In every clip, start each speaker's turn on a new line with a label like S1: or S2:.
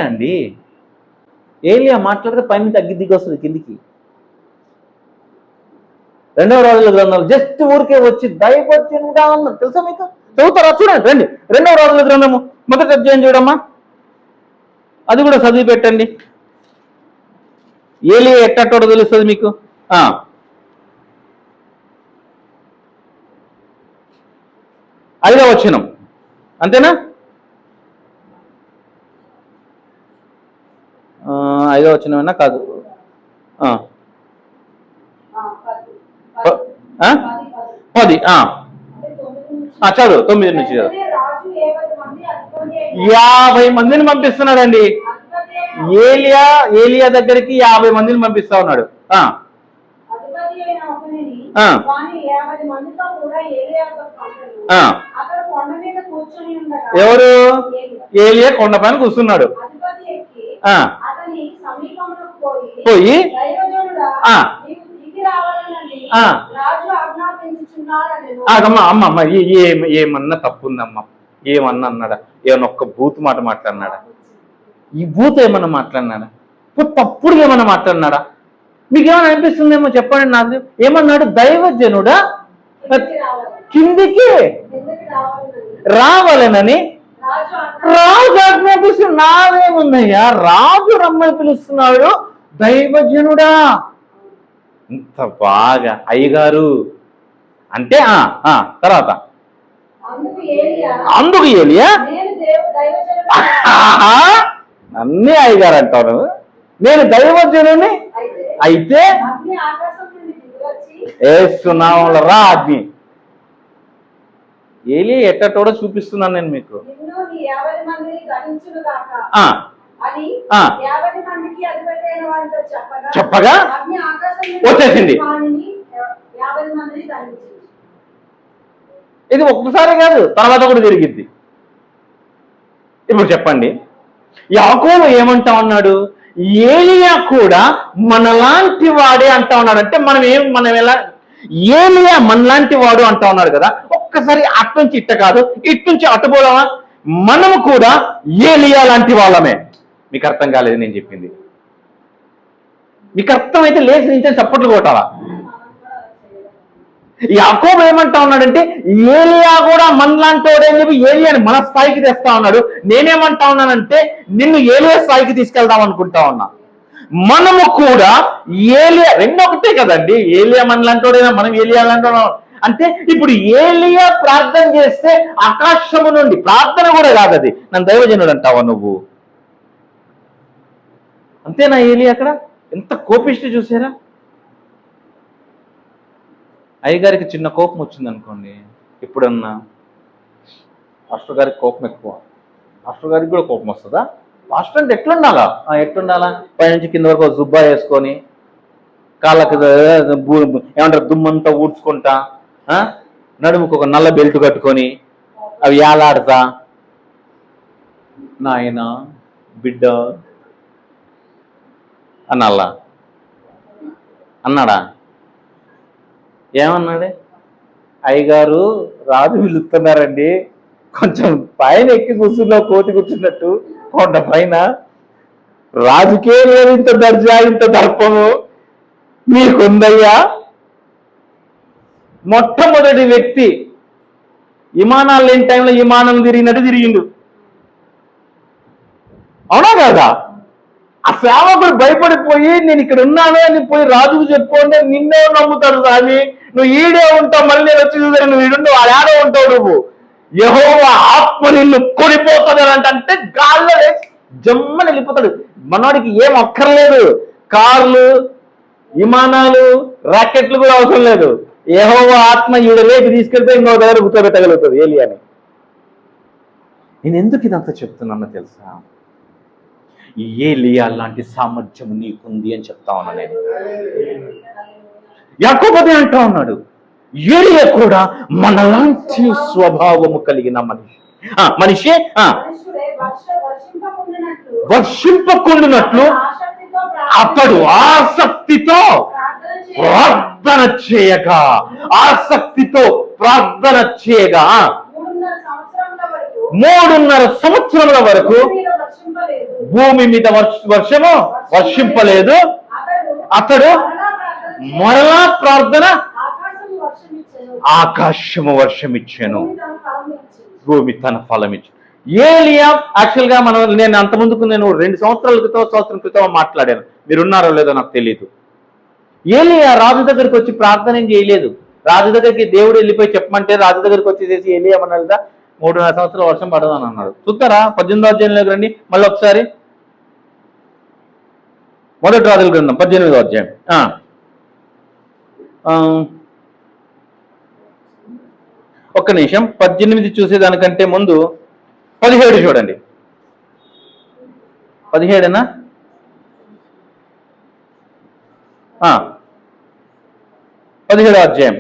S1: అండి. ఏలియా మాట్లాడితే పైన తగ్గి దిగి వస్తుంది కిందికి. 2వ రాజుల గ్రంథంలో జస్ట్ ఊరికే వచ్చి దైవజనుడా అన్నది తెలుసా మీకు? చదువుతారా? చూడండి, రండి. 2వ రాజుల గ్రంథము 1వ అధ్యాయం చూడమ్మా, అది కూడా చదివి పెట్టండి. ఏలియా ఎట్టటోడో తెలుస్తుంది మీకు. 5వ వచనం, అంతేనా? 5వ వచనమేనా? కాదు, 10. చదువు 9 నుంచి చదువు. 50 మందిని పంపిస్తున్నాడండి ఏలియా దగ్గరికి. 50 మందిని పంపిస్తా ఉన్నాడు. ఎవరు? ఏలియా కొండ పైన కూర్చున్నాడు. పోయి అమ్మ ఏమన్నా తప్పుందమ్మా, ఏమన్నా అన్నాడా? ఏమన్నా ఒక్క బూత్ మాట మాట్లాడినాడా? ఈ బూత్ ఏమన్నా మాట్లాడినాడా? తప్పుడు ఏమన్నా మాట్లాడినాడా? మీకేమన్నా అనిపిస్తుందేమో చెప్పండి నాకు. ఏమన్నాడు? దైవజనుడా కిందికి రావాలనని రాజు ఆజ్ఞాపిస్తున్నాడు. నాదేముందయ్యా, రాజు రమ్మని పిలుస్తున్నాడు, దైవజనుడా. ఇంత బాగా అయ్యగారు అంటే తర్వాత అందుకు ఏలియా అన్నీ అయ్యగారు అంటాను, నేను దైవజనుని అయితే ఏసునామములో రా అగ్ని. ఏలియా ఎట్టటోడో చూపిస్తున్నాను నేను మీకు. చెప్పగా వచ్చేసింది. ఇది ఒక్కసారి కాదు, తర్వాత కూడా జరిగింది. ఇప్పుడు చెప్పండి, యాకోబు ఏమంటా ఉన్నాడు? ఏలియా కూడా మనలాంటి వాడే అంటా ఉన్నాడు. అంటే మనం ఎలా ఏలియా మనలాంటి వాడు అంటా ఉన్నాడు కదా. ఒక్కసారి అట్నుంచి ఇట్ట కాదు, ఇట్నుంచి అటు పోదామా? మనము కూడా ఏలియా లాంటి వాళ్ళమే. మీకు అర్థం కాలేదు నేను చెప్పింది? మీకు అర్థమైతే లేచి నుంచే చప్పట్లు కొట్టాలా? యాకోబు ఏమంటా ఉన్నాడంటే ఏలియా కూడా మనలాంటోడే అని చెప్పి ఏలియాని మన స్థాయికి తెస్తా ఉన్నాడు. నేనేమంటా ఉన్నానంటే నిన్ను ఏలియా స్థాయికి తీసుకెళ్దాం అనుకుంటా ఉన్నా. మనము కూడా ఏలియా రెండొకటే కదండి. ఏలియా మనలాంటోడేనా, మనం ఏలియా లాంటోడా? అంటే ఇప్పుడు ఏలియా ప్రార్థన చేస్తే ఆకాశము నుండి, ప్రార్థన కూడా కాదు అది, నన్ను దైవజనుడు అంటావా నువ్వు? అంతేనా? ఏలియా అక్కడ ఎంత కోపిష్టి చూసారా? అయ్యగారికి చిన్న కోపం వచ్చింది అనుకోండి, ఎప్పుడన్నా పాస్టర్ గారికి కోపం ఎక్కువ, పాస్టర్ గారికి కూడా కోపం వస్తుందా? పాస్టర్ అంటే ఎట్లుండాలా? ఎట్లుండాలా? పైనుంచి కింద వరకు జుబ్బా వేసుకొని, కాళ్ళకి ఏమంటారు దుమ్మంతా ఊడ్చుకుంటా, నడుముకు ఒక నల్ల బెల్ట్ కట్టుకొని అవి ఏలాడతా, నాయన బిడ్డ అన్నల్లా అన్నాడా? ఏమన్నాడే? అయ్యగారు రాజు పిలుస్తున్నారండి, కొంచెం పైన ఎక్కి కూర్చున్నావు, కోతి కూర్చున్నట్టు కొండ పైన. రాజుకే లేదు ఇంత దర్జా, ఇంత దర్పము, మీకుందయ్యా. మొట్టమొదటి వ్యక్తి విమానాలు లేని టైంలో విమానం తిరిగినట్టు తిరిగిండు, అవునా కదా? ఆ సేవకుడు భయపడిపోయి నేను ఇక్కడ ఉన్నాను అని పోయి రాజుకు చెప్పుకుంటే నిన్నే నమ్ముతాడు స్వామి, నువ్వు ఈడే ఉంటావు, మళ్ళీ నేను వచ్చి చూసాను నువ్వు ఈడుంటే వాడు ఆడే ఉంటావు, నువ్వు యెహోవా ఆత్మ నిన్ను కొనిపోతుంది అంటే గాల్లో జమ్మని వెళ్ళిపోతాడు. మనోడికి ఏం అక్కర్లేదు, కార్లు, విమానాలు, రాకెట్లు కూడా అవసరం లేదు. యెహోవా ఆత్మ ఈడలేకి తీసుకెళ్తే ఇంకో దగ్గర కూర్చోబెట్టగలుగుతుంది ఏలియాని. నేను ఎందుకు ఇదంతా చెప్తున్నానో తెలుసా? ఏలియా లాంటి సామర్థ్యం నీకుంది అని చెప్తా ఉన్నా నేను. యాకోబు అంటా ఉన్నాడు, ఏలియా కూడా మనలాంటి స్వభావము కలిగిన మనిషి వర్షింపకుండునట్లు అతడు ఆసక్తితో ప్రార్థన చేయగా, ఆసక్తితో ప్రార్థన చేయగా 3.5 సంవత్సరముల వరకు భూమి మీద వర్షము వర్షింపలేదు. అతడు మరలా ప్రార్థన, ఆకాశము వర్షమిచ్చాను, భూమి తన ఫలం ఇచ్చాను. ఏలియా యాక్చువల్గా నేను అంతకుముందుకు నేను 2 సంవత్సరం క్రితం మాట్లాడాను. మీరున్నారో లేదో నాకు తెలియదు. ఏలియా రాజు దగ్గరికి వచ్చి ప్రార్థన ఏం చేయలేదు. రాజు దగ్గరికి దేవుడు వెళ్ళిపోయి చెప్పమంటే రాజు దగ్గరికి వచ్చేసేసి ఏలియా అన్నాడుదా 3.5 సంవత్సరాలు వర్షం పడదని అన్నాడు. చూస్తారా 18వ అధ్యాయంలోకి రండి మళ్ళీ ఒకసారి. మొదటి రాజుల గ్రంథం 18వ అధ్యాయం. ఒక్క నిమిషం, 18 చూసేదానికంటే ముందు 17 చూడండి. 17 17వ అధ్యాయం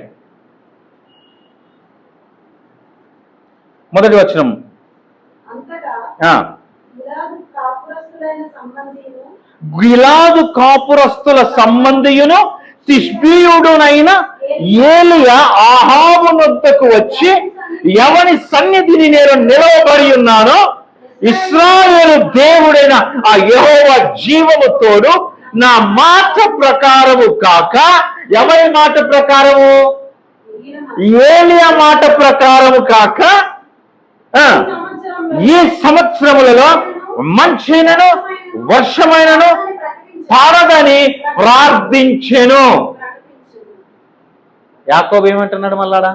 S1: మొదటి వచనం. గిలాదు కాపురస్తుల సంబంధియును తిష్బీయుడునైన ఏలియా ఆహాబు వద్దకు వచ్చి, ఎవని సన్నిధిని నేను నిలవబడి ఉన్నానో ఇశ్రాయేలు దేవుడైన ఆ యెహోవా జీవము తోడు, నా మాట ప్రకారము కాక, ఎవరి మాట ప్రకారము? ఏలియా మాట ప్రకారము కాక ఈ సంవత్సరములలో మంచినను వర్షమైనను పడదని ప్రార్థించెను. యాకోబు ఏమంటున్నాడు మళ్ళాడా?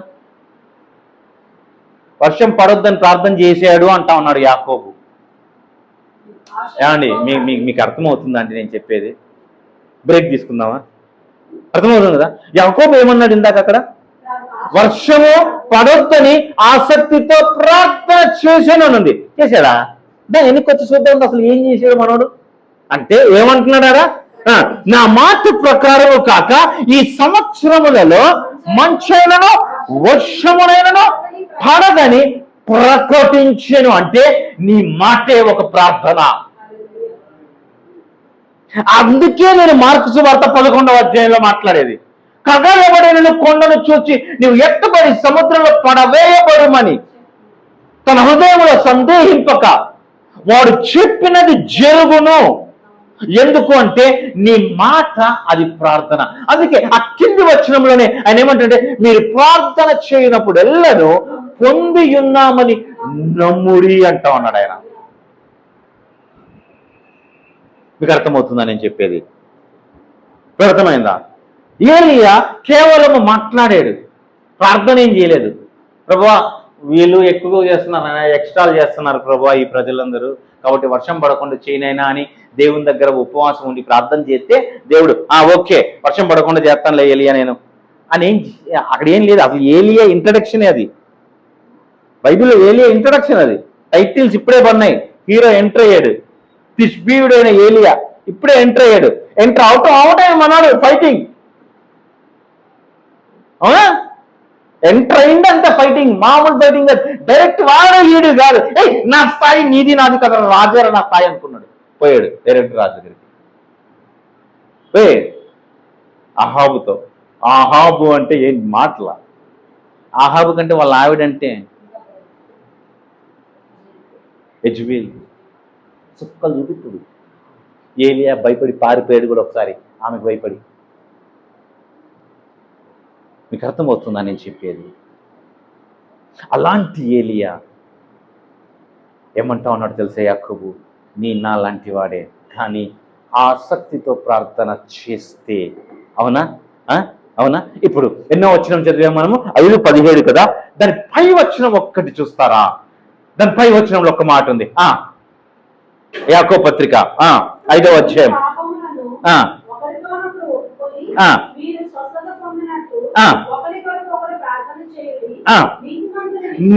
S1: వర్షం పడొద్దని ప్రార్థన చేశాడు అంటా ఉన్నాడు యాకోబు. ఏమండి మీకు అర్థమవుతుందండి నేను చెప్పేది? బ్రేక్ తీసుకుందామా? అర్థమవుతుంది కదా? యాకోబు ఏమన్నాడు ఇందాక అక్కడ? వర్షము పడొద్దని ఆసక్తితో ప్రార్థన చేశాను అన్నది. చేశాడా? దాన్ని ఎన్నికి వచ్చి చూద్దాం అసలు ఏం చేశాడు మనోడు అంటే. ఏమంటున్నాడా? నా మాట ప్రకారము కాక ఈ సంవత్సరములలో మంచైనను వర్షమునైనను పడదని ప్రకటించెను. అంటే నీ మాటే ఒక ప్రార్థన. అందుకే నేను మార్కు సువార్త 11వ అధ్యాయంలో మాట్లాడేది, కదలబడిన కొండను చూచి నువ్వు ఎత్తబడి సముద్రంలో పడవేయబడమని తన హృదయంలో సందేహింపక వాడు చెప్పినది జరుగును. ఎందుకు అంటే నీ మాట అది ప్రార్థన. అందుకే ఆ కింది వచనంలోనే ఆయన ఏమంటే, మీరు ప్రార్థన చేయనప్పుడు ఎల్లను పొంది ఉన్నామని నమ్ముడి అంటా ఉన్నాడు ఆయన. మీకు అర్థమవుతుందా నేను చెప్పేది? అర్థమైందా? ఏలియా కేవలం మాట్లాడాడు, ప్రార్థన ఏం చేయలేదు. ప్రభువా వీళ్ళు ఎక్కువ చేస్తున్నారు, ఎక్స్ట్రాలు చేస్తున్నారు ప్రభువా ఈ ప్రజలందరూ, కాబట్టి వర్షం పడకుండా చేయనైనా అని దేవుని దగ్గర ఉపవాసం ఉండి ప్రార్థన చేస్తే దేవుడు ఓకే వర్షం పడకుండా చేస్తానులే ఏలియా నేను అని అక్కడ ఏం లేదు. అసలు ఏలియా ఇంట్రడక్షన్ అది. బైబిల్లో ఏలియా ఇంట్రడక్షన్ అది. టైటిల్స్ ఇప్పుడే పడినాయి. హీరో ఎంటర్ అయ్యాడు, తిష్బీయుడైన ఏలియా ఇప్పుడే ఎంటర్ అయ్యాడు. ఎంటర్ అవటం అన్నాడు ఫైటింగ్. అవునా? ఎంటర్ అయిందంటే ఫైటింగ్, మామూలు ఫైటింగ్ డైరెక్ట్ వాడే లీడు కాదు. నా స్థాయి నీది నాది కదా, రాజారా నా స్థాయి అనుకున్నాడు. పోయాడు డైరెక్ట్ రాజు దగ్గరికి. అహాబుతో. అహాబు అంటే ఏం మాటల? అహాబు కంటే వాళ్ళ ఆవిడంటే యెజ్బేల్ చుక్కలు చూపిస్తుంది. ఏలియా భయపడి పారిపోయాడు కూడా ఒకసారి ఆమెకు భయపడి. మీకు అర్థమవుతుందా నేను చెప్పేది? అలాంటి ఏలియా ఏమంటా ఉన్నాడు తెలుసా యాకోబు? నీ నా లాంటి వాడే, కానీ ఆసక్తితో ప్రార్థన చేస్తే. అవునా? అవునా? ఇప్పుడు ఎన్నో వచనం చదివాం మనము? 5:17 కదా. దాని పై వచనం ఒక్కటి చూస్తారా? దాని పై వచనంలో ఒక మాట ఉంది. యాకోబు పత్రిక 5వ అధ్యాయం.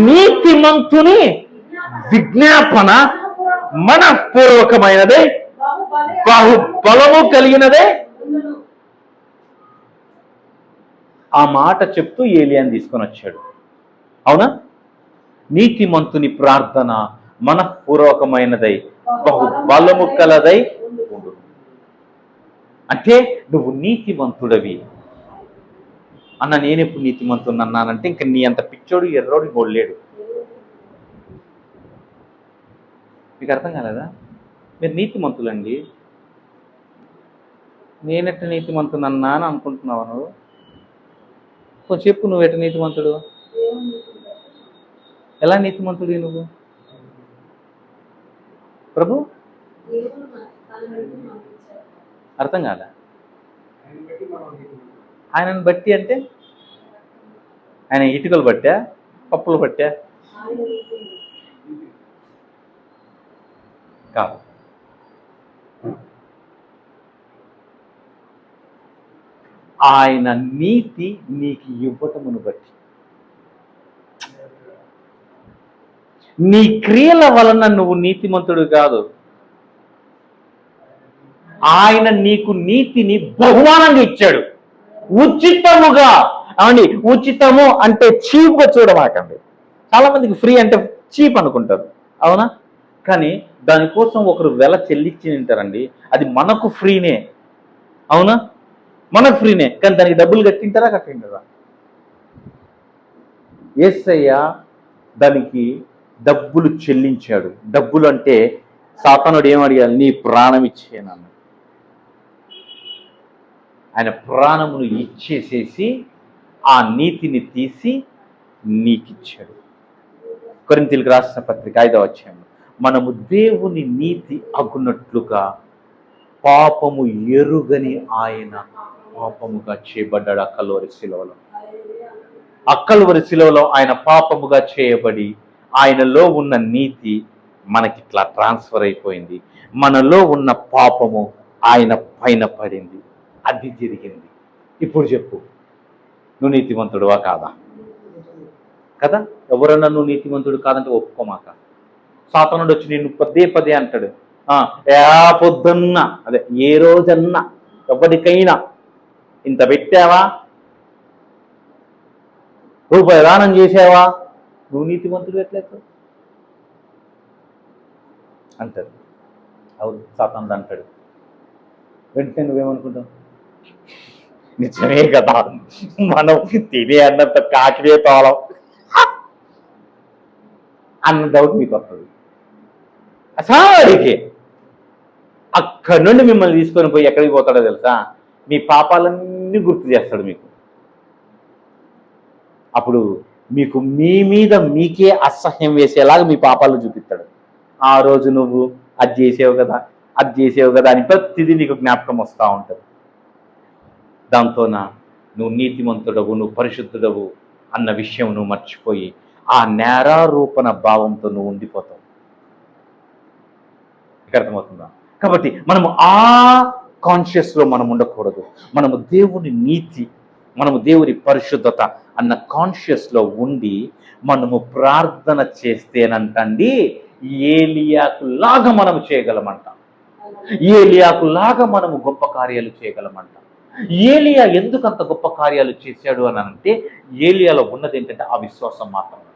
S1: నీతిమంతుని విజ్ఞాపన మనఃపూర్వకమైనదే, బహుబలము కలిగినదే. ఆ మాట చెప్తూ ఏలియాని తీసుకొని వచ్చాడు. అవునా? నీతిమంతుని ప్రార్థన మనఃపూర్వకమైనదై బహుబలము కలదై ఉండు. అంటే నువ్వు నీతిమంతుడవి అన్న. నేనెప్పుడు నీతిమంతుని అన్నానంటే ఇంక నీ అంత పిచ్చోడు ఎర్రోడు గొల్లేడు. మీకు అర్థం కాలేదా? మీరు నీతిమంతులండి. నేనెట్ట నీతిమంతునన్నా అని అనుకుంటున్నావు నువ్వు? కొంచెం చెప్పు, నువ్వు ఎట్ట నీతిమంతుడు? ఎలా నీతిమంతుడు నువ్వు? ప్రభు అర్థం కాదా? ఆయనను బట్టి అంటే ఆయన ఇటుకలు బట్టా, పప్పులు బట్టా? కాదు. ఆయన నీతి నీకు ఇవ్వటమును బట్టి, నీ క్రియల వలన నువ్వు నీతిమంతుడు కాదు. ఆయన నీకు నీతిని బహుమానంగా ఇచ్చాడు, ఉచితముగా. అవండి, ఉచితము అంటే చీప్గా చూడమాకండి. చాలా మందికి ఫ్రీ అంటే చీప్ అనుకుంటారు, అవునా? కానీ దానికోసం ఒకరు వెల చెల్లించి తింటారండి. అది మనకు ఫ్రీనే, అవునా? మనకు ఫ్రీనే, కానీ దానికి డబ్బులు కట్టింటారా? యేసయ్య దానికి డబ్బులు చెల్లించాడు. డబ్బులు అంటే సాతానుడు ఏమడిగాడు? నీ ప్రాణం ఇచ్చేయనన్నాడు. ఆయన ప్రాణమును ఇచ్చేసేసి ఆ నీతిని తీసి నీకిచ్చాడు. కొరింథీయులకు రాసిన పత్రిక 5వ అధ్యాయంలో, మనము దేవుని నీతి అగునట్లుగా పాపము ఎరుగని ఆయన పాపముగా చేయబడ్డాడు. కల్వరి శిలువలో ఆయన పాపముగా చేయబడి ఆయనలో ఉన్న నీతి మనకిట్లా ట్రాన్స్ఫర్ అయిపోయింది. మనలో ఉన్న పాపము ఆయన పైన పడింది. అది జరిగింది. ఇప్పుడు చెప్పు, నువ్వు నీతిమంతుడువా కాదా? కదా? ఎవరన్నా నువ్వు నీతిమంతుడు కాదంటే ఒప్పుకోమాక. సాతానుడు వచ్చి నిన్ను పదే అంటాడు, పొద్దున్న అదే ఏ రోజన్నా ఎవరికైనా ఇంత పెట్టావా, రూపాయి దానం చేసావా, నువ్వు నీతిమంతుడు ఎట్లయితే అంటాడు. అవును, సాతానుడు అంటాడు. వెంటనే నువ్వేమనుకుంటావు? నిజమే కదా, మనం తినే అన్నంత కాకినే తోలం అన్న డౌట్ మీకు వస్తుంది. అసలు అక్కడి నుండి మిమ్మల్ని తీసుకొని పోయి ఎక్కడికి పోతాడో తెలుసా? మీ పాపాలన్నీ గుర్తు చేస్తాడు మీకు. అప్పుడు మీకు మీ మీద మీకే అసహ్యం వేసేలాగా మీ పాపాలు చూపిస్తాడు. ఆ రోజు నువ్వు అది చేసేవు కదా, అది చేసేవు కదా అని ప్రతిదీ నీకు జ్ఞాపకం వస్తూ ఉంటుంది. దాంతోన నువ్వు నీతిమంతుడవు, నువ్వు పరిశుద్ధుడవు అన్న విషయం నువ్వు మర్చిపోయి ఆ నేరారోపణ భావంతో నువ్వు ఉండిపోతావు. అర్థమవుతుందా? కాబట్టి మనము ఆ కాన్షియస్లో మనం ఉండకూడదు. మనము దేవుని నీతి, మనము దేవుని పరిశుద్ధత అన్న కాన్షియస్లో ఉండి మనము ప్రార్థన చేస్తేనంటండి ఏలియాకు లాగా మనము చేయగలమంట. ఏలియాకు లాగా మనము గొప్ప కార్యాలు చేయగలమంట. ఏలియా ఎందుకు అంత గొప్ప కార్యాలు చేశాడు అని అంటే, ఏలియాలో ఉన్నది ఏంటంటే ఆ విశ్వాసం మాత్రమే.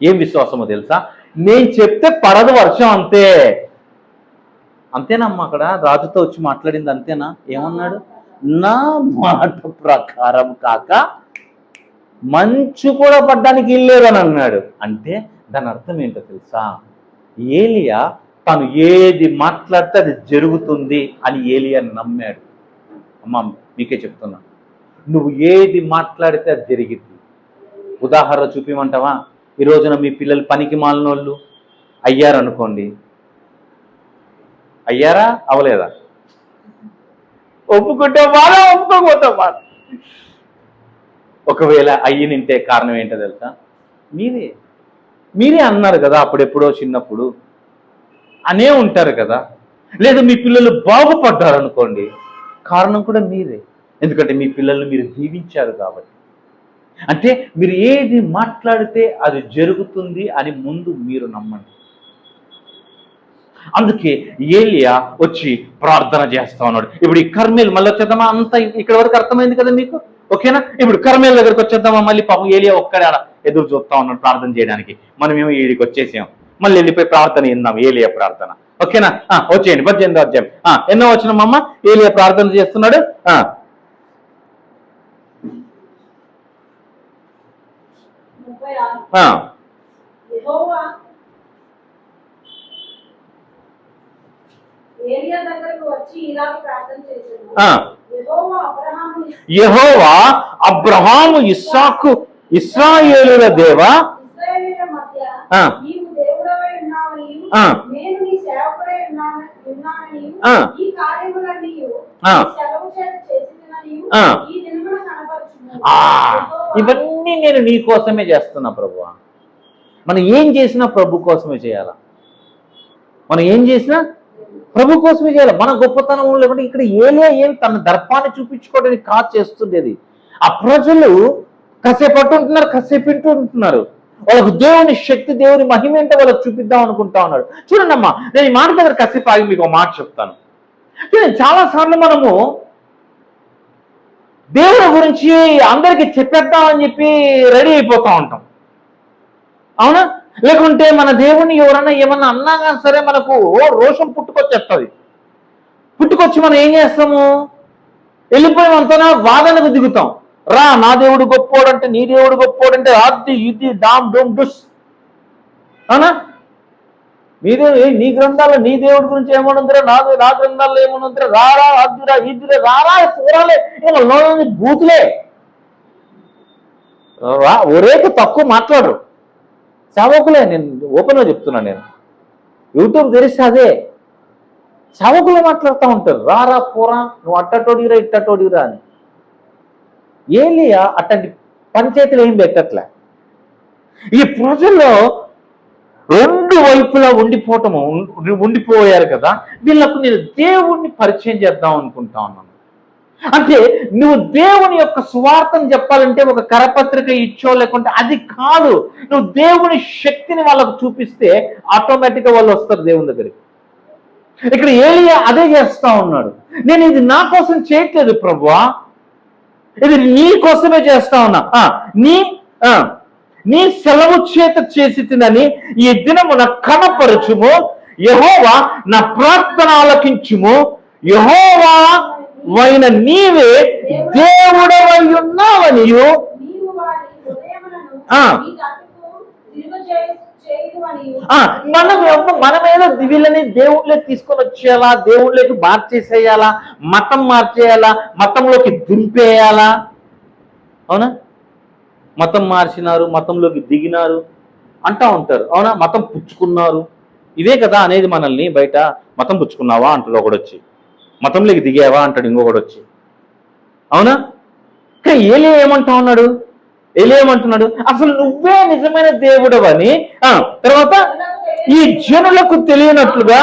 S1: ఏం విశ్వాసమో తెలుసా? నేను చెప్తే పడదు వర్షం, అంతే. అంతేనమ్మా? అక్కడ రాజుతో వచ్చి మాట్లాడింది అంతేనా? ఏమన్నాడు? నా మాట ప్రకారం కాక మంచు కూడా పడ్డానికి ఇల్లేదని అన్నాడు. అంటే దాని అర్థం ఏంటో తెలుసా? ఏలియా తను ఏది మాట్లాడితే అది జరుగుతుంది అని ఏలియా నమ్మాడు. అమ్మా, మీకే చెప్తున్నా, నువ్వు ఏది మాట్లాడితే అది జరిగింది. ఉదాహరణ చూపిమంటావా? ఈ రోజున మీ పిల్లలు పనికి మాలినోళ్ళు అయ్యారనుకోండి, అయ్యారా అవలేదా? ఒప్పుకుంటే బాగా, ఒప్పుకోకపోతే బాగా. ఒకవేళ అయ్యి నింటే కారణం ఏంటో తెలుసా? మీరే అన్నారు కదా అప్పుడెప్పుడో చిన్నప్పుడు అనే ఉంటారు కదా. లేదా మీ పిల్లలు బాగుపడ్డారు అనుకోండి, కారణం కూడా మీరే. ఎందుకంటే మీ పిల్లల్ని మీరు దీవించారు కాబట్టి. అంటే మీరు ఏది మాట్లాడితే అది జరుగుతుంది అని ముందు మీరు నమ్మండి. అందుకే ఏలియా వచ్చి ప్రార్థన చేస్తా ఉన్నాడు. ఇప్పుడు ఈ కర్మేల్ మళ్ళీ వచ్చేద్దామా? అంతా ఇక్కడ వరకు అర్థమైంది కదా మీకు? ఓకేనా? ఇప్పుడు కర్మేల్ దగ్గరికి వచ్చేద్దామా? మళ్ళీ పాపం ఏలియా ఒక్కడే ఎదురు చూస్తా ఉన్నాడు ప్రార్థన చేయడానికి. మనమేమో ఈడికి వచ్చేసాం. మళ్ళీ వెళ్ళిపోయి ప్రార్థన విందాం, ఏలియా ప్రార్థన. ఓకేనా? వచ్చేయండి 18వ అధ్యాయం. ఎన్నో వచ్చినమ్మా? ఏలియా ప్రార్థన చేస్తున్నాడు. యెహోవా అబ్రహాము ఇస్సాకు ఇశ్రాయేలుల దేవా ఇవన్నీ నేను నీ కోసమే చేస్తున్నా ప్రభువా. మనం ఏం చేసినా ప్రభు కోసమే చేయాలా. మనం ఏం చేసినా ప్రభు కోసమే చేయాలి. మన గొప్పతనం లేకుంటే ఇక్కడ ఏం తన దర్పాన్ని చూపించుకోవడానికి కాదు చేస్తుండేది. ఆ ప్రజలు కాసేపు అట్టు ఉంటున్నారు, కాసేపు ఇంటూ ఉంటున్నారు. వాళ్ళకు దేవుని శక్తి, దేవుని మహిమ ఏంటో వాళ్ళకి చూపిద్దాం అనుకుంటా ఉన్నాడు. చూడండి అమ్మా, నేను ఈ మాట దగ్గర కాసేపు ఆగి మీకు ఒక మాట చెప్తాను. చూడండి, చాలాసార్లు మనము దేవుని గురించి అందరికీ చెప్పేద్దామని చెప్పి రెడీ అయిపోతా ఉంటాం, అవునా? లేకుంటే మన దేవుని ఎవరన్నా ఏమన్నా అన్నా కానీ సరే మనకు రోషం పుట్టుకొచ్చేస్తుంది. పుట్టుకొచ్చి మనం ఏం చేస్తాము, వెళ్ళిపోయినంతనా వాదనకు దిగుతాం. రా, నా దేవుడు గొప్పోడంటే, నీ దేవుడు గొప్పోడంటే అది ఇది డామ్ డోమ్ డుస్, అవునా? నీ గ్రంథాల్లో నీ దేవుడి గురించి ఏమనుందిరా, నా గ్రంథాల్లో ఏమనుందిరా, రారా అద్దురా ఇద్దురా రారా చూడాలి బూతులే రా, ఒరేకు తక్కువ మాట్లాడరు సేవకులే. నేను ఓపెన్గా చెప్తున్నాను, నేను యూట్యూబ్ తెరిస్తే అదే సేవకులే మాట్లాడుతూ ఉంటారు. రారా పోరా, నువ్వు అట్టటోడిరా ఇట్టటోడిరా అని. ఏలియా అట్టంటి పంచాయతీలు ఏం పెట్టట్లే. ఈ ప్రజల్లో రెండు వైపులా ఉండిపోయారు కదా, వీళ్ళకు నేను దేవుణ్ణి పరిచయం చేద్దాం అనుకుంటా ఉన్నాను. అంటే నువ్వు దేవుని యొక్క సువార్తను చెప్పాలంటే ఒక కరపత్రిక ఇచ్చో లేకుంటే అది కాదు, నువ్వు దేవుని శక్తిని వాళ్ళకు చూపిస్తే ఆటోమేటిక్గా వాళ్ళు వస్తారు దేవుని దగ్గరికి. ఇక్కడ ఏలియా అదే చేస్తా ఉన్నాడు. నేను ఇది నా కోసం చేయట్లేదు ప్రభువా, ఇది నీ కోసమే చేస్తా ఉన్నా. నీ సెలవు చేత చేసి తినని ఈ దినమున కనపరచుము. యెహోవా నా ప్రార్థన ఆలకించుము. యెహోవా వైన నీవే దేవుడవై ఉన్నావనియు మనమేదో వీళ్ళని దేవుళ్ళకి తీసుకొని వచ్చేయాలా, దేవుళ్ళకి మార్చేసేయాలా, మతం మార్చేయాలా, మతంలోకి దింపేయాలా, అవునా? మతం మార్చినారు, మతంలోకి దిగినారు అంటా ఉంటారు, అవునా? మతం పుచ్చుకున్నారు, ఇవే కదా అనేది మనల్ని. బయట మతం పుచ్చుకున్నావా అంటాడు ఒకడొచ్చి, మతంలోకి దిగావా అంటాడు ఇంకొకడు వచ్చి, అవునా? కానీ ఏలియా ఏమంటా ఉన్నాడు, ఏమంటున్నాడు, అసలు నువ్వే నిజమైన దేవుడవని, తర్వాత ఈ జనులకు తెలియనట్లుగా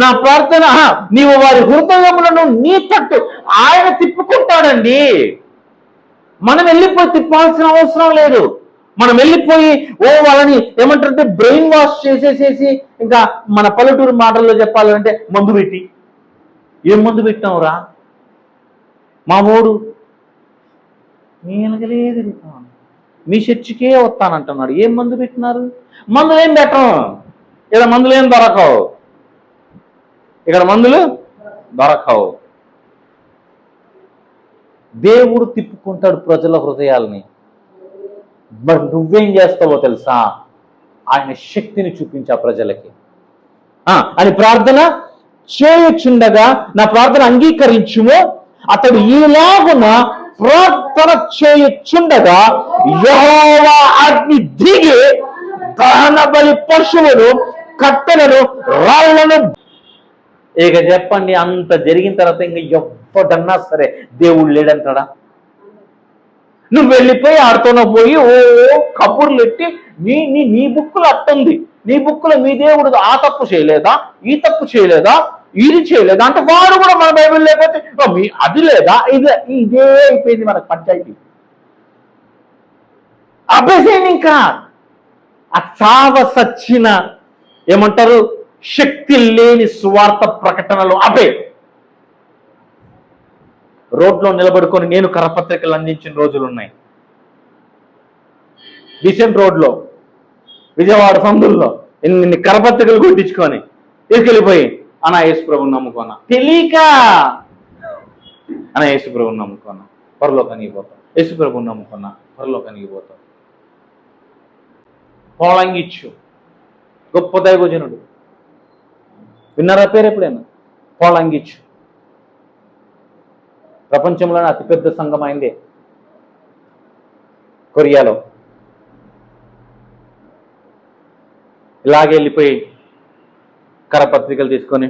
S1: నా ప్రార్థన, నీవు వారి హృదయములను నీ తట్టు ఆయన తిప్పుకుంటాడండి. మనం వెళ్ళిపోయి తిప్పాల్సిన అవసరం లేదు. మనం వెళ్ళిపోయి వాళ్ళని ఏమంటారంటే బ్రెయిన్ వాష్ చేసేసేసి, ఇంకా మన పల్లెటూరు మాటల్లో చెప్పాలంటే మందు పెట్టి, ఏం మందు పెట్టినావురా మా ఓడు నేనగలేదు, మీ చర్చికే వస్తానంటున్నాడు. ఏం మందు పెట్టినారు? మందులు ఏం పెట్టం, ఇక్కడ మందులు ఏం దొరకవు, ఇక్కడ మందులు దొరకవు. దేవుడు తిప్పుకుంటాడు ప్రజల హృదయాల్ని. మరి నువ్వేం చేస్తావో తెలుసా, ఆయన శక్తిని చూపించా ప్రజలకి అని ప్రార్థన చేయుచుండగా నా ప్రార్థన అంగీకరించుము. అతడు ఈలాగున ప్రార్థన చేయుచుండగా యెహోవా అగ్ని దిగి దహన బలి పశువులు, కట్టెలను, రాళ్లను. ఇక చెప్పండి, అంత జరిగిన తర్వాత ఇంకా ఎవ్వడన్నా సరే దేవుడు లేడంటాడా? నువ్వు వెళ్ళిపోయి ఆడుతూనే పోయి కబుర్లు ఎట్టి నీ బుక్కులు అట్టుంది, నీ బుక్కులో మీ దేవుడు ఆ తప్పు చేయలేదా, ఈ తప్పు చేయలేదా, ఇది చేయలేదా అంటే వాడు కూడా మన బైబిల్ లేకపోతే అది లేదా, ఇదే అయిపోయింది మనకు పంచాయతీ. అభ్యసేని ఇంకా ఆ చావ సచ్చిన ఏమంటారు శక్తి లేని సువార్త ప్రకటనలు అభే. రోడ్లో నిలబడుకొని నేను కరపత్రికలు అందించిన రోజులు ఉన్నాయి. డిసెంట్ రోడ్లో, విజయవాడ సందుల్లో ఇన్ని కరపత్రికలు కొట్టించుకొని తీసుకెళ్ళిపోయి అనా యేసుప్రభుని నమ్ముకున్నా, తెలియక అనా యేసుప్రభుని నమ్ముకున్నా పరలోకానికి పోతాం, యేసుప్రభుని నమ్ముకున్నా పరలోకానికి పోతాం. పోళంగిచ్చు గొప్ప దైవజనుడు, విన్నారా పేరు ఎప్పుడైనా? పోళంగిచ్చు ప్రపంచంలోనే అతిపెద్ద సంఘం అయిందే కొరియాలో. ఇలాగే వెళ్ళిపోయి కరపత్రికలు తీసుకొని,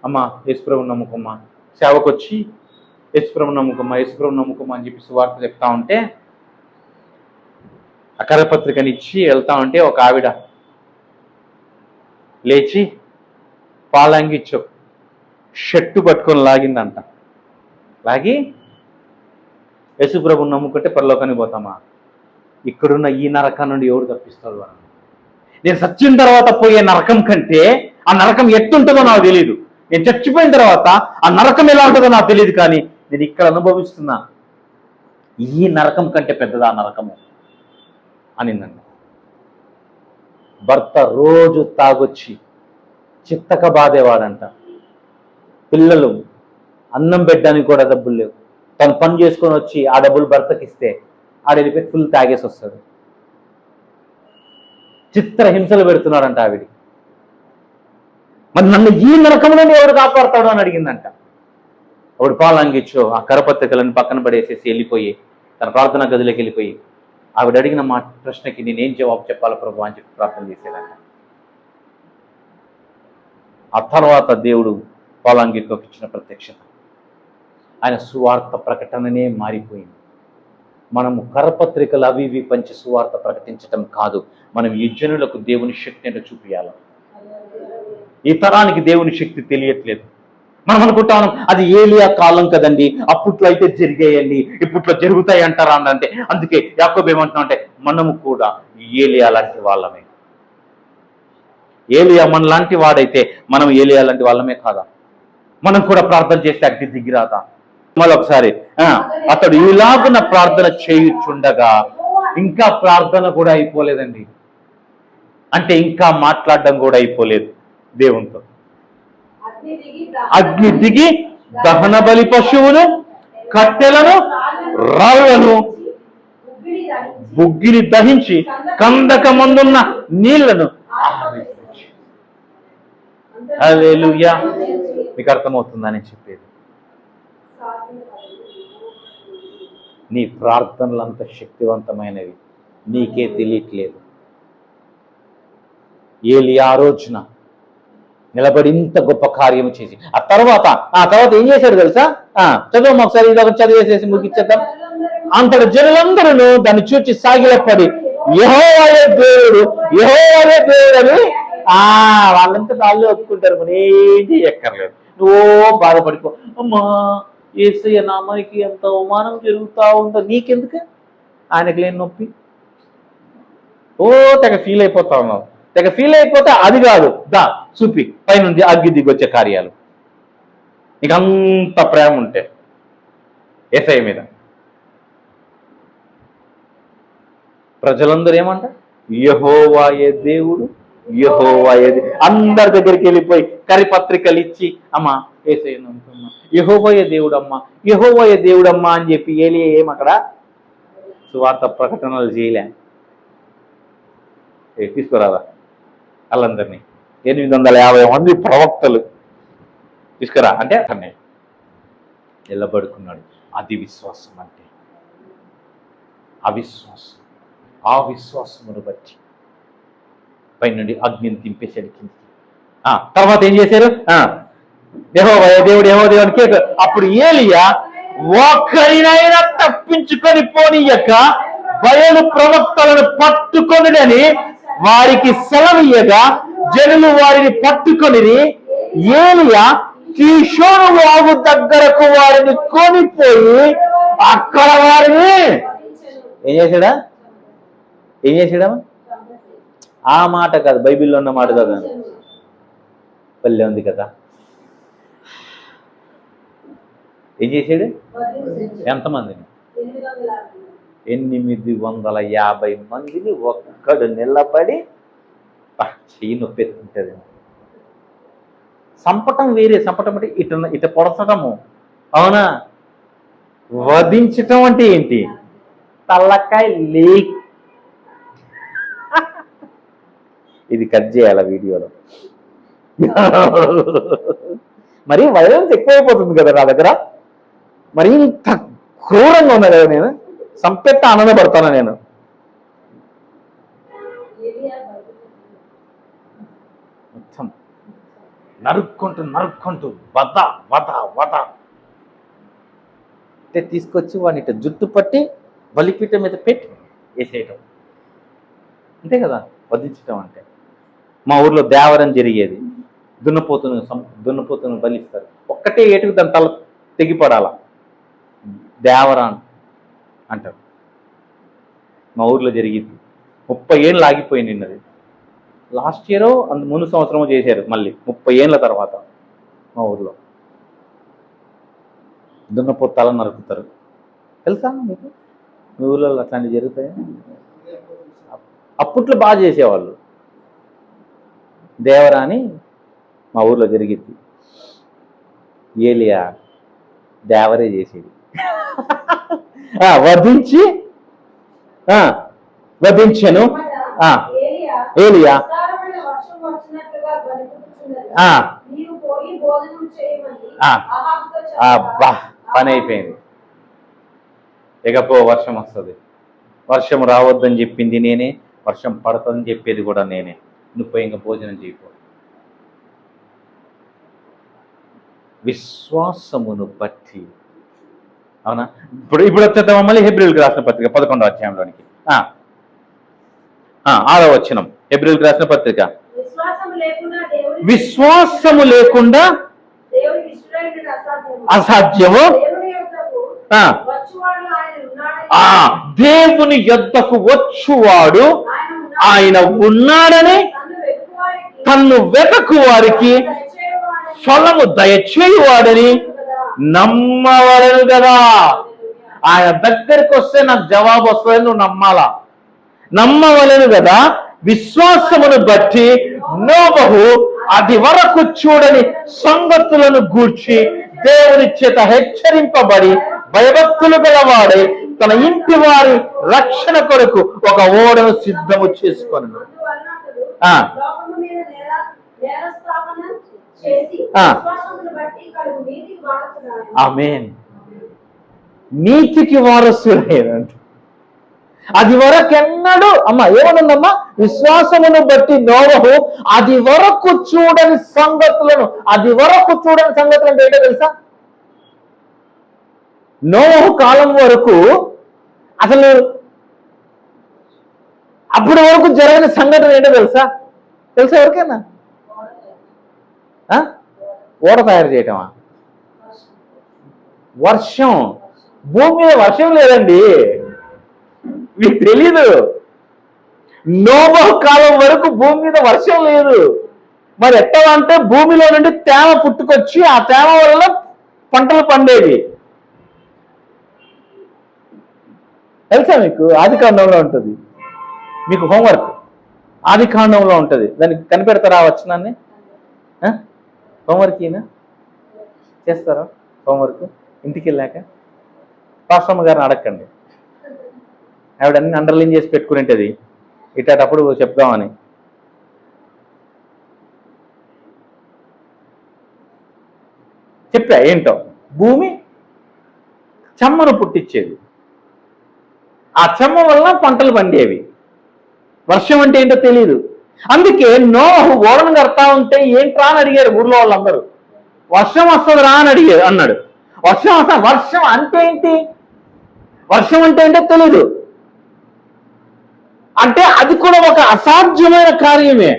S1: అమ్మ యేసుప్రభుని నమ్ముకోమ్మా, సేవకు వచ్చి యేసుప్రభుని నమ్ముకోమ్మా, యేసుప్రభుని నమ్ముకోమ్మా అని చెప్పి సువార్త చెప్తా ఉంటే, ఆ కరపత్రికని ఇచ్చి వెళ్తా ఉంటే ఒక ఆవిడ లేచి పాలంగిచ్చు షర్టు పట్టుకొని లాగిందంట. లాగి, యేసుప్రభుని నమ్ముకుంటే పరలోకానికి పోతామా, ఇక్కడున్న ఈ నరకం నుండి ఎవరు తప్పిస్తాడు అని. నేను చచ్చిన తర్వాత పోయే నరకం కంటే ఆ నరకం ఎట్టుంటుందో నాకు తెలియదు. నేను చచ్చిపోయిన తర్వాత ఆ నరకం ఎలా ఉంటుందో నాకు తెలియదు, కానీ నేను ఇక్కడ అనుభవిస్తున్నా ఈ నరకం కంటే పెద్దదా నరకము అనిందండి. భర్త రోజు తాగొచ్చి చిత్తక బాధేవాడంట. పిల్లలు అన్నం పెట్టడానికి కూడా డబ్బులు లేవు. తను పని చేసుకొని వచ్చి ఆ డబ్బులు భర్తకి ఇస్తే ఆడెళ్ళిపోయి ఫుల్ తాగేసి వస్తాడు. చిత్ర హింసలు పెడుతున్నాడంట ఆవిడి. మరి నన్ను ఈ నరకం నుండి ఎవరు కాపాడుతాడు అని అడిగిందంట. ఆవిడ పాలంగిచ్చు ఆ కరపత్రికలను పక్కన పడేసేసి వెళ్ళిపోయి తన ప్రార్థనా గదిలోకి వెళ్ళిపోయి ఆవిడ అడిగిన మా ప్రశ్నకి నేనేం జవాబు చెప్పాలి ప్రభు అని చెప్పి ప్రార్థన చేసేదంట. ఆ తర్వాత దేవుడు పాలంగితోకి ఇచ్చిన ప్రత్యక్షత, ఆయన సువార్త ప్రకటననే మారిపోయింది. మనము కరపత్రికలు అవి ఇవి పంచి సువార్త ప్రకటించటం కాదు, మనం ఈ జనులకు దేవుని శక్తి అంటే చూపించాలి. ఈ తరానికి దేవుని శక్తి తెలియట్లేదు. మనం అనుకుంటాం అది ఏలియా కాలం కదండి, అప్పట్లో అయితే జరిగాయండి, ఇప్పట్లో జరుగుతాయి అంటారా అంటే, అందుకే యాకోబు ఏమంటున్నాం అంటే మనము కూడా ఏలియా లాంటి వాళ్ళమే. ఏలియా మన లాంటి వాడైతే మనం ఏలియా లాంటి వాళ్ళమే కాదా? మనం కూడా ప్రార్థన చేస్తే అగ్ని దిగిరాదా? మళ్ళొకసారి అతడు ఇలాగున ప్రార్థన చేయుచుండగా ఇంకా ప్రార్థన కూడా అయిపోలేదండి. అంటే ఇంకా మాట్లాడడం కూడా అయిపోలేదు దేవునితో. అగ్ని దిగి దహన బలి పశువును, కట్టెలను, రాళ్లను, బుగ్గిని దహించి కందకమందున్న నీళ్లను ఆహరించి. హల్లెలూయా. మీకు అర్థమవుతుందని చెప్పేది. నీ ప్రార్థనలు అంత శక్తివంతమైనవి, నీకే తెలియట్లేదు. ఏలియా ఆ రోజున నిలబడి ఇంత గొప్ప కార్యం చేసి ఆ తర్వాత ఏం చేశాడు తెలుసా? చదువు ఒకసారి ఇది చదివేసేసి ముగిచ్చేద్దాం. అంతటి జనులందరూ దాన్ని చూచి సాగిలపడి యెహోవాయే దేవుడు, యెహోవాయే దేవుడు అని వాళ్ళంతా వాళ్ళు ఒప్పుకుంటారు. మన ఏంటి ఎక్కర్లేదు, నువ్వు బాధపడిపో. అమ్మా యేసయ్య నామానికి ఎంత అవమానం జరుగుతా ఉందో, నీకెందుకు? ఆయనకు లేని నొప్పి. తెగ ఫీల్ అయిపోతా ఉన్నావు. తెగ ఫీల్ అయిపోతే అది కాదు, దా చూపి పైనుండి అగ్గి దిగొచ్చే కార్యాలు. నీకు అంత ప్రేమ ఉంటే యేసయ్య మీద. ప్రజలందరూ ఏమంటారు? యెహోవాయే దేవుడు, యెహోవాయే. అందరి దగ్గరికి వెళ్ళిపోయి కరిపత్రికలు ఇచ్చి అమ్మా యేసయ్య నమ్ముతున్నా, యెహోవాయే దేవుడమ్మా, యెహోవాయే దేవుడమ్మా అని చెప్పి ఏలియా ఏమక్కడ సువార్త ప్రకటనలు చేయలే. తీసుకురాదా వాళ్ళందరినీ 850 మంది ప్రవక్తలు తీసుకురా అంటే అక్కడనే నిలబడుకున్నాడు. అది విశ్వాసం అంటే. అవిశ్వాసం, ఆ విశ్వాసమును బట్టి పై నుండి అగ్నిని దింపేసాడు కింద. తర్వాత ఏం చేశారు? యెహోవా దేవుడు, యెహోవా దేవుడు కేక. అప్పుడు ఏలియా ఒక్కరినైనా తప్పించుకొని పోనీయక బయలు ప్రవక్తలను పట్టుకొనుడని వారికి సెలవీయగా జనులు వారిని పట్టుకొని ఏలియా కీషోను వాగు దగ్గరకు వారిని కొనిపోయి అక్కడ వారిని ఏం చేశాడా? ఆ మాట కాదు, బైబిల్లో ఉన్న మాట కదా, పల్లె ఉంది కదా. ఏం చేశాడు? ఎంతమందిని? 850 మందిని ఒక్కడు నిలబడి చెయ్యి నొప్పెత్తుంటది. సంపటం వేరే, సంపటం అంటే ఇట పొడసటము, అవునా? వధించటం అంటే ఏంటి? తల్లకాయ ఇది కట్ చేయాల వీడియోలో. మరి వైలెన్స్ ఎక్కువైపోతుంది కదా నా దగ్గర. మరి ఇంత క్రూరంగా ఉన్నా కదా, నేను సంపెత్త ఆనందపడతాను నేను. మొత్తం నరుక్కుంటూ వద వద వద అంటే తీసుకొచ్చి వాడిని ఇట్లా జుట్టు పట్టి బలిపీఠం మీద పెట్టి వేసేయటం. అంతే కదా వధించటం అంటే. మా ఊర్లో దేవరం జరిగేది. దున్నపోతును బలిస్తారు. ఒక్కటే ఏటుకు దాని తల తెగిపడాల, దేవరాన్ అంటారు. మా ఊర్లో జరిగింది. 30 ఏళ్ళు ఆగిపోయింది నిన్నది. లాస్ట్ ఇయర్ ముందు సంవత్సరమో చేశారు మళ్ళీ 30 ఏళ్ళ తర్వాత మా ఊర్లో. దున్నపోతు తల నరుకుతారు. తెలుసా మీకు? మీ ఊళ్ళో అట్లాంటివి జరుగుతాయి? అప్పట్లో బాగా చేసేవాళ్ళు. దేవరాని మా ఊర్లో జరిగింది. ఏలియా దేవరే చేసేది. వధించను ఏలియా అబ్బా పని అయిపోయింది. ఇకపో వర్షం వస్తుంది. వర్షం రావద్దని చెప్పింది నేనే, వర్షం పడుతుందని చెప్పేది కూడా నేనే. నువ్వు పోయి ఇంకా భోజనం చేయపో. విశ్వాసమును బట్టి. అవునా? ఇప్పుడు వచ్చేద్దామా మళ్ళీ హెబ్రీయులకు రాసిన పత్రిక 11వ అధ్యాయంలోనికి. 6వ వచనం హెబ్రీయులకు రాసిన పత్రిక. విశ్వాసము లేకుండా అసాధ్యము. దేవుని యొద్దకు వచ్చువాడు ఆయన ఉన్నాడని తన్ను వెతకు వారికి ఫలము దయచేయువాడని నమ్మవలెను కదా. ఆయన దగ్గరికి వస్తే నాకు జవాబు వస్తుందని నువ్వు నమ్మాలా, నమ్మవలెను కదా. విశ్వాసమును బట్టి నోబహు అది వరకు చూడని సంగతులను గూర్చి దేవుని చేత హెచ్చరింపబడి భయభక్తులు గలవాడే తన ఇంటి వారి రక్షణ కొరకు ఒక ఓడను సిద్ధము చేసుకొనెను. ఆమేన్. నీతికి వారసుడైనంట. అది వరకెన్నడూ ఏమనుందమ్మా? విశ్వాసమును బట్టి నోవహు అది వరకు చూడని సంగతులను. అది వరకు చూడని సంగతులు అంటే ఏంటో తెలుసా? నోవహు కాలం వరకు అసలు అప్పటి వరకు జరగని సంఘటన ఏంటో తెలుసా? ఎవరికైనా? ఓడ తయారు చేయటమా? వర్షం. భూమి మీద వర్షం లేదండి, మీకు తెలీదు. నోబహు కాలం వరకు భూమి మీద వర్షం లేదు. మరి ఎట్లా అంటే భూమిలో నుండి తేమ పుట్టుకొచ్చి ఆ తేమ వల్ల పంటలు పండేవి. తెలుసా మీకు? ఆదికాండంలో ఉంటుంది. మీకు హోంవర్క్ ఆదికాండంలో ఉంటుంది. దానికి కనిపెడతారా వచనాన్ని? హోంవర్క్ ఈయన చేస్తారా? హోంవర్క్ ఇంటికి వెళ్ళాక పాస్టమ్మ గారిని అడగండి. ఆవిడ అన్ని అండర్లైన్ చేసి పెట్టుకునేది ఇట్టేటప్పుడు చెప్దామని. చెప్పా ఏంటో. భూమి చెమ్మను పుట్టించేది, ఆ చెమ్మ వల్ల పంటలు పండేవి. వర్షం అంటే ఏంటో తెలియదు. అందుకే నోహు ఓడను కడతా ఉంటే ఏంట్రా అని అడిగారు ఊర్లో వాళ్ళందరూ. వర్షం వస్తుంది రా అని అన్నాడు. వర్షం అంటే ఏంటి? వర్షం అంటే ఏంటో తెలీదు. అంటే అది కూడా ఒక అసాధ్యమైన కార్యమే.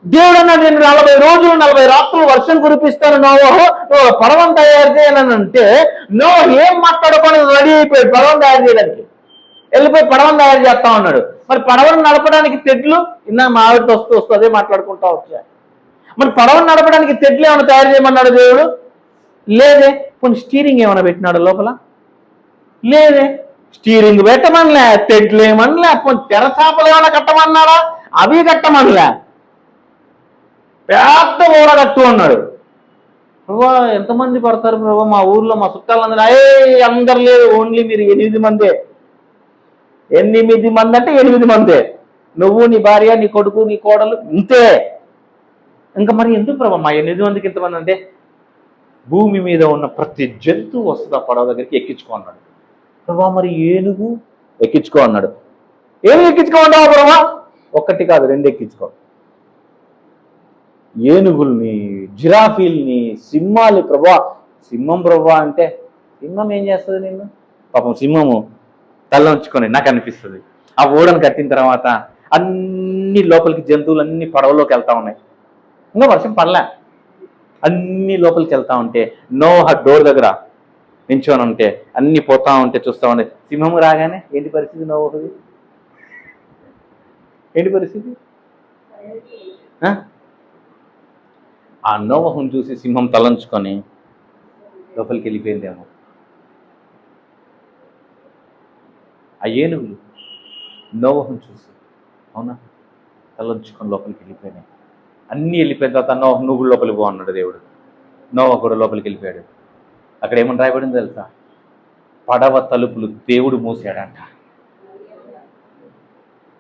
S1: దేవుడు అన్నాడు, నేను 40 రోజులు 40 రాత్రులు వర్షం కురిపిస్తాను నోవహు, నువ్వు పడవను తయారు చేయాలని అంటే నోవహు ఏం మాట్లాడుకొని రెడీ అయిపోయాడు పడవను తయారు చేయడానికి. వెళ్ళిపోయి పడవను తయారు చేస్తా ఉన్నాడు. మరి పడవను నడపడానికి తెడ్లు మా ఆవిడతో వస్తూ అదే మాట్లాడుకుంటా వచ్చా. మరి పడవను నడపడానికి తెడ్లు ఏమైనా తయారు చేయమన్నాడు దేవుడు? లేదే. కొన్ని స్టీరింగ్ ఏమైనా పెట్టినాడు లోపల? లేదే. స్టీరింగ్ పెట్టమనిలే, తెడ్లు ఏమనిలే, తెరచాపలు ఏమైనా కట్టమన్నాడా? అవి కట్టమనిలే. పెద్ద ఓడ కట్టు అన్నాడు. ప్రభా ఎంతమంది పడతారు ప్రభా? మా ఊర్లో మా చుట్టాలందరూ అందరు లేదు, ఓన్లీ మీరు 8 మందే. 8 మంది అంటే 8 మందే. నువ్వు, నీ భార్య, నీ కొడుకు, నీ కోడలు, ఇంతే. ఇంకా మరి ఎందుకు ప్రభా మా 8 మందికి ఇంతమంది అంటే భూమి మీద ఉన్న ప్రతి జంతువు వస్తుంది ఆ పడవ దగ్గరికి, ఎక్కించుకో అన్నాడు. ప్రభా మరి ఏనుగు ఎక్కించుకో అన్నాడు. ఏమి ఎక్కించుకోమంటావా ప్రభా? ఒక్కటి కాదు, 2 ఎక్కించుకో. ఏనుగుల్ని, జిరాఫీల్ని, సింహాలు. ప్రభా సింహం ప్రభా అంటే, సింహం ఏం చేస్తుంది నిన్ను? పాపం సింహము తల ఉంచుకొని నాకు అనిపిస్తుంది, ఆ ఓడను కట్టిన తర్వాత అన్ని లోపలికి జంతువులన్నీ పడవలోకి వెళ్తా ఉన్నాయి. ఇంకా వర్షం పడలే, అన్ని లోపలికి వెళ్తా ఉంటే నోహ డోర్ దగ్గర నించొని ఉంటే అన్ని పోతా ఉంటే చూస్తా ఉంటే సింహము రాగానే ఏంటి పరిస్థితి? నోహది ఏంటి పరిస్థితి? ఆ నోవహును చూసి సింహం తలంచుకొని లోపలికి వెళ్ళిపోయిందేమో. ఆ ఏనుగులు నోవహును చూసి అవునా తలంచుకొని లోపలికి వెళ్ళిపోయినాయి. అన్నీ వెళ్ళిపోయిన తర్వాత నువ్వు లోపలికి పో అన్నాడు దేవుడు. నోవహు కూడా లోపలికి వెళ్ళిపోయాడు. అక్కడ ఏమని రాయబడింది తెలుసా? పడవ తలుపులు దేవుడు మూసాడంట.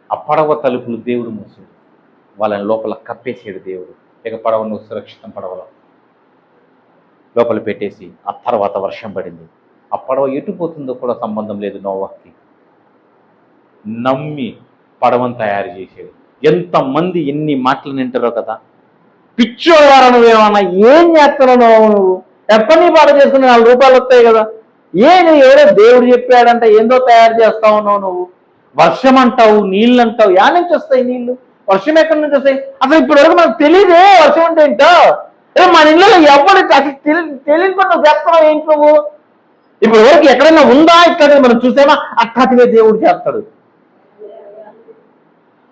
S1: ఆ పడవ తలుపులు దేవుడు మూసాడు, వాళ్ళని లోపల కప్పేసాడు దేవుడు. ఇక పడవను సురక్షితం పడవలో లోపల పెట్టేసి ఆ తర్వాత వర్షం పడింది. ఆ పడవ ఎటు పోతుందో కూడా సంబంధం లేదు నోవహుకి. నమ్మి పడవను తయారు చేసాడు. ఎంతమంది ఎన్ని మాటలు వింటారో కదా. పిచ్చోవారా నువ్వేమన్నా, ఏం చేస్తున్నావు నువ్వు? ఎప్పటి పాట చేసుకుని 4 రూపాయలు వస్తాయి కదా. ఎవడో దేవుడు చెప్పాడంట ఏందో తయారు చేస్తా ఉన్నావు నువ్వు. వర్షం అంటావు, నీళ్ళు అంటావు, యా నుంచి వస్తాయి నీళ్లు? వర్షం ఎక్కడి నుంచి వస్తాయి? అసలు ఇప్పటి వరకు మనకు తెలియదే వర్షం అంటే ఏంటో. మన ఇళ్ళలో ఎవరికి అసలు తెలియకుండా నువ్వు చేస్తున్నావు ఏంటి నువ్వు? ఇప్పుడు వరకు ఎక్కడైనా ఉందా? ఇక్కడ మనం చూసామా? అట్టాటిగా దేవుడు చేస్తాడు.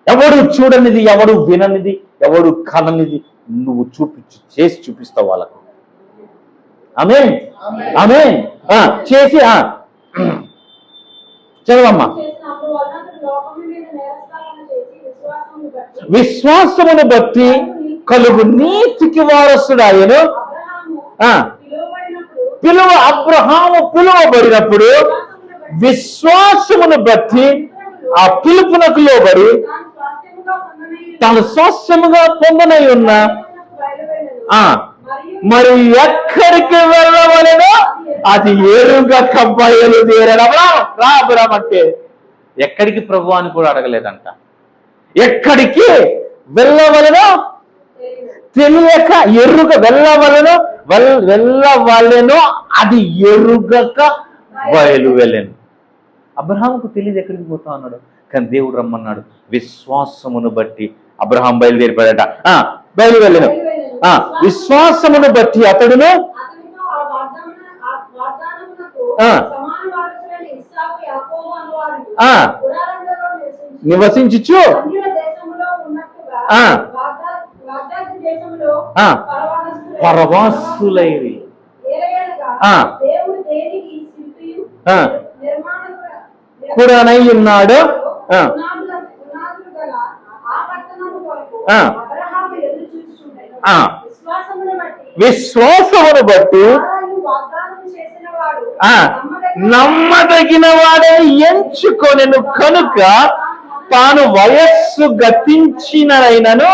S1: ఎవడు చూడనిది, ఎవడు విననిది, ఎవడు కననిది నువ్వు చేసి చూపిస్తావు వాళ్ళకు. ఆమేన్ ఆమేన్. చేసి చదవమ్మా. విశ్వాసమును బట్టి కలుగు నీతికి వారసుడు ఆయను. అబ్రహాము పిలువబడినప్పుడు విశ్వాసమును బట్టి ఆ పిలుపునకు లోబడి తాను స్వాస్థ్యముగా పొందనై ఉన్న మరి ఎక్కడికి వెళ్ళవలెనో అది ఎరుగక బయలుదేరాడు. అబ్రహాం అంటే ఎక్కడికి ప్రభు అని కూడా అడగలేదంట. ఎక్కడికి వెళ్ళవలెనో తెలియక వెళ్ళవలెనో అది ఎరుగక బయలు వెళ్ళాను. అబ్రహాముకు తెలియదు ఎక్కడికి పోతా అన్నాడు, కానీ దేవుడు రమ్మన్నాడు. విశ్వాసమును బట్టి అబ్రహాం బయలుదేరిపోయాడట. బయలు వెళ్ళను. విశ్వాసమును బట్టి అతడును నివసించు పరవాసులైరి. కూడానై ఉన్నాడు. విశ్వాసమును బట్టి నమ్మదగిన వాడే ఎంచుకొనెను కనుక తాను వయస్సు గతించినైనను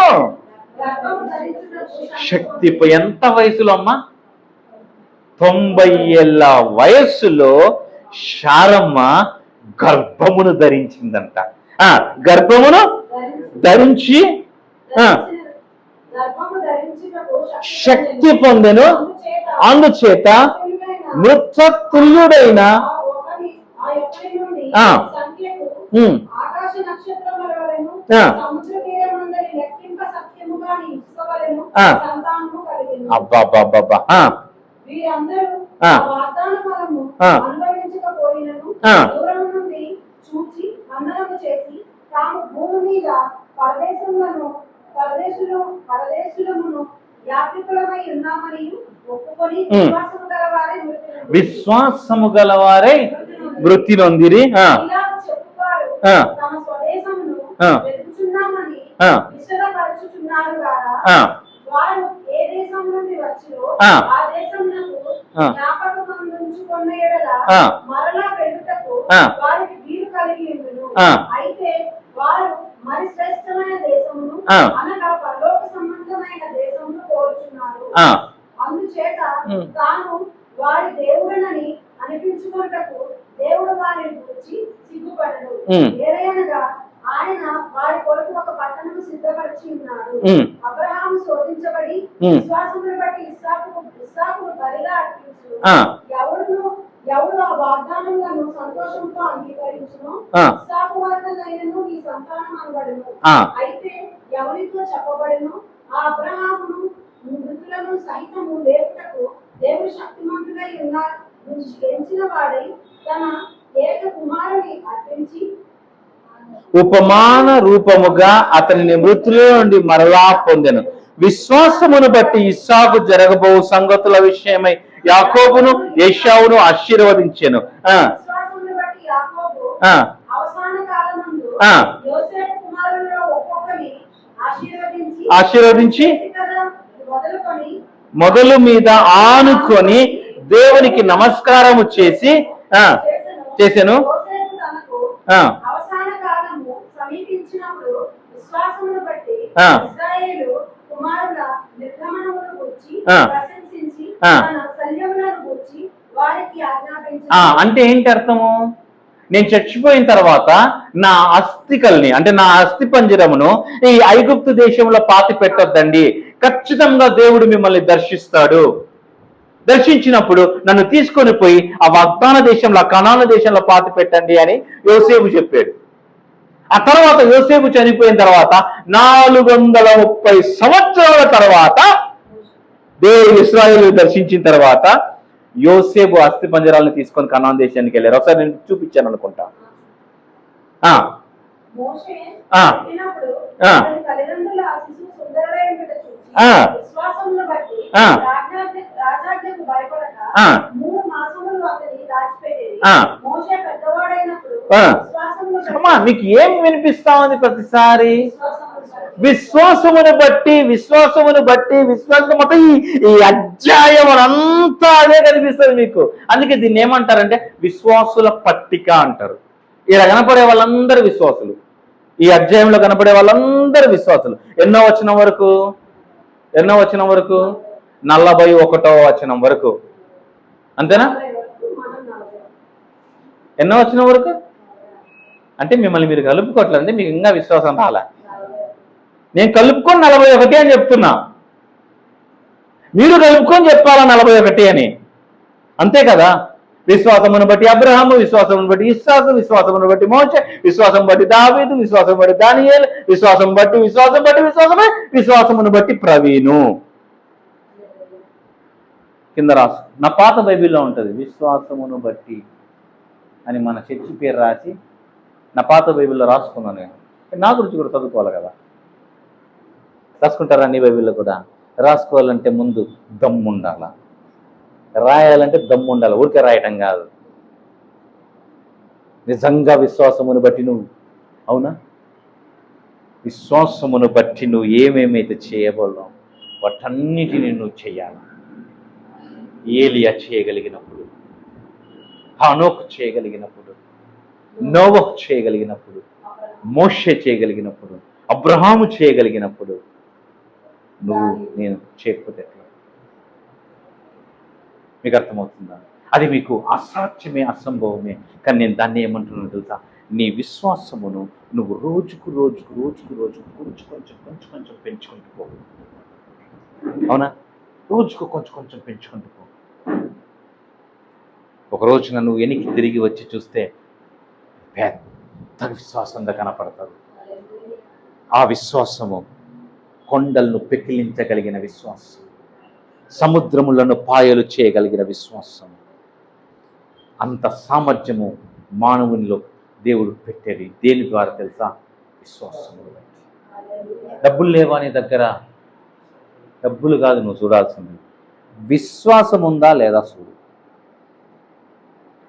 S1: శక్తి. ఎంత వయసులో అమ్మా? 90 ఏళ్ళ వయస్సులో శారమ్మ గర్భమును ధరించిందంట. గర్భమును ధరించి శక్తి పొందెను. అందుచేత మృతతుల్యుడైన అబ్బాబ్బాబ్బా విశ్వాసము గలవారై మృతి నొందిరి.
S2: అందుచేత ఏలయనగా ఆయన వారి కొరకు ఒక పట్టణము సిద్ధపరిచి ఉన్నాడు. అబ్రహాము శోధించబడి విశ్వాసమును బట్టి ఇస్సాకును బలిగా అర్పించు. ఎవడు ఆ వాగ్దానములను సంతోషంతో అంగీకరించును ఇస్సాకు వలనైనను నీ సంతానం అనబడును. అయితే ఎవరితో చెప్పబడును, ఆ అబ్రహామును మృతులను సహితము లేపుటకు దేవుడు శక్తిమంతుడై ఎంచిన వాడై తన ఏక కుమారుని అర్పించి
S1: ఉపమాన రూపముగా అతనిని మృతుల నుండి మరలా పొందెను. విశ్వాసమును బట్టి ఇస్సాకు జరగబో సంగతుల విషయమై యాకోబును ఏశావును ఆశీర్వదించెను.
S2: విశ్వాసమును బట్టి యాకోబు అవసాన కాలమందు యోసేపు కుమారులలో ఒక్కొక్కని
S1: ఆశీర్వదించి మొదలు మీద ఆనుకొని దేవునికి నమస్కారము చేసెను.
S2: అవసాన కాలము సమీపించినప్పుడు విశ్వాసమును బట్టి ఇశ్రాయేలు కుమారుల నిర్గమనమును గూర్చి ప్రశంసించి తన సైన్యములను గూర్చి వారికి ఆజ్ఞాపించెను.
S1: అంటే ఏంటి అర్థము? నేను చచ్చిపోయిన తర్వాత నా అస్థికల్ని అంటే నా అస్థి పంజరమును ఈ ఐగుప్తు దేశంలో పాతి పెట్టొద్దండి, ఖచ్చితంగా దేవుడు మిమ్మల్ని దర్శిస్తాడు. దర్శించినప్పుడు నన్ను తీసుకొని పోయి ఆ వాగ్దాన దేశంలో కనాను దేశంలో పాతి పెట్టండి అని యోసేపు చెప్పాడు. ఆ తర్వాత యోసేపు చనిపోయిన తర్వాత 430 సంవత్సరాల తర్వాత దేవుడు ఇశ్రాయేలు దర్శించిన తర్వాత యోసేపు అస్థి పంజరాలను తీసుకొని కనాను దేశానికి వెళ్ళారు. ఒకసారి నేను చూపించాను అనుకుంటా. అమ్మా మీకు ఏం వినిపిస్తా ఉంది ప్రతిసారి? విశ్వాసమును బట్టి విశ్వాసం మొత్తం ఈ అధ్యాయం అంతా అదే కనిపిస్తుంది మీకు. అందుకే దీన్ని ఏమంటారంటే విశ్వాసుల పట్టిక అంటారు. ఇలా కనపడే వాళ్ళందరూ విశ్వాసులు, ఈ అధ్యాయంలో కనపడే వాళ్ళందరూ విశ్వాసులు. ఎన్నో వచనం వరకు 41వ వచనం వరకు, అంతేనా? ఎన్నో వచనం వరకు అంటే మిమ్మల్ని మీరు కలుపుకోవట్లేదు, మీకు ఇంకా విశ్వాసం రాలే. నేను కలుపుకొని 41 అని చెప్తున్నా, మీరు కలుపుకొని చెప్పాలా 41 అని, అంతే కదా? విశ్వాసమును బట్టి అబ్రహాము, విశ్వాసమును బట్టి ఇస్సాకు, విశ్వాసమును బట్టి మోషే, విశ్వాసం బట్టి దావీదు, విశ్వాసం బట్టి దానియేలు, విశ్వాసమును బట్టి ప్రవీణు. కింద రాసు, నా పాత బైబిల్లో ఉంటుంది విశ్వాసమును బట్టి అని మన చర్చి పేరు రాసి నా పాత బైబిల్లో రాసుకున్నాను. నేను నా గురించి కూడా చదువుకోవాలి కదా. రాసుకుంటారా? నీ బైబిల్లో కూడా రాసుకోవాలంటే ముందు దమ్ము ఉండాలా, రాయాలంటే దమ్ము ఉండాలి, ఊరికే రాయటం కాదు. నిజంగా విశ్వాసమును బట్టి నువ్వు, అవునా, విశ్వాసమును బట్టి నువ్వు ఏమేమైతే చేయబోదాం వాటన్నిటిని నువ్వు చేయాలి. ఏలియా చేయగలిగినప్పుడు, హనోకు చేయగలిగినప్పుడు, నోవహు చేయగలిగినప్పుడు, మోషే చేయగలిగినప్పుడు, అబ్రహాము చేయగలిగినప్పుడు నువ్వు నేను చేయకపోతే ఎట్లా? మీకు అర్థమవుతుందా? అది మీకు అసాధ్యమే, అసంభవమే. కానీ నేను దాన్ని ఏమంటున్నాను తెలుసా? నీ విశ్వాసమును నువ్వు రోజుకు కొంచెం పెంచుకుంటూ పో. అవునా? రోజుకు కొంచెం పెంచుకుంటూ పో. ఒక రోజున నువ్వు వెనక్కి తిరిగి వచ్చి చూస్తే పెద్ద విశ్వాసంగా కనపడతాడు. ఆ విశ్వాసము కొండలను పెకిలించగలిగిన విశ్వాసం, సముద్రములను పాయలు చేయగలిగిన విశ్వాసం, అంత సామర్థ్యము మానవునిలో దేవుడు పెట్టేది దేని ద్వారా తెలుసా? విశ్వాసము. డబ్బులు లేవా నీ దగ్గర? డబ్బులు కాదు నువ్వు చూడాల్సింది, విశ్వాసం ఉందా లేదా చూడు.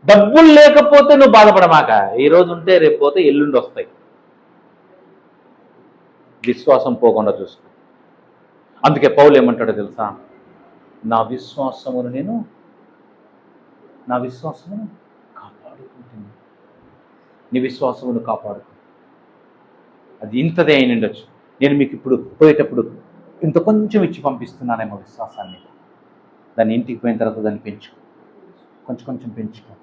S1: డబ్బులు లేకపోతే నువ్వు బాధపడమాక, ఈరోజు ఉంటే రేపు పోతే ఎల్లుండి వస్తాయి. విశ్వాసం పోకుండా చూసుకో. అందుకే పౌలు ఏమంటాడో తెలుసా? నా విశ్వాసమును కాపాడుకుంటుంది. నీ విశ్వాసమును కాపాడుకో. అది ఇంతదే అయిన ఉండొచ్చు. నేను మీకు ఇప్పుడు పోయేటప్పుడు ఇంత కొంచెం ఇచ్చి పంపిస్తున్నానేమో విశ్వాసాన్ని. దాన్ని ఇంటికి పోయిన తర్వాత దాన్ని పెంచుకో, కొంచెం పెంచుకో.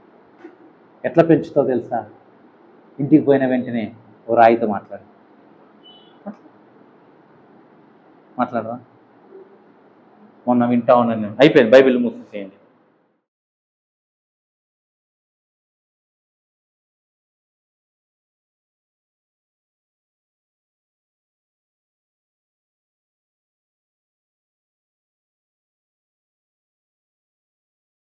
S1: ఎట్లా పెంచుతావు తెలుసా?
S3: ఇంటికి పోయిన వెంటనే ఓ రాయితో మాట్లాడరా.
S1: మొన్న వింటా ఉన్నాను. అయిపోయింది, బైబిల్ మూసేసేయండి.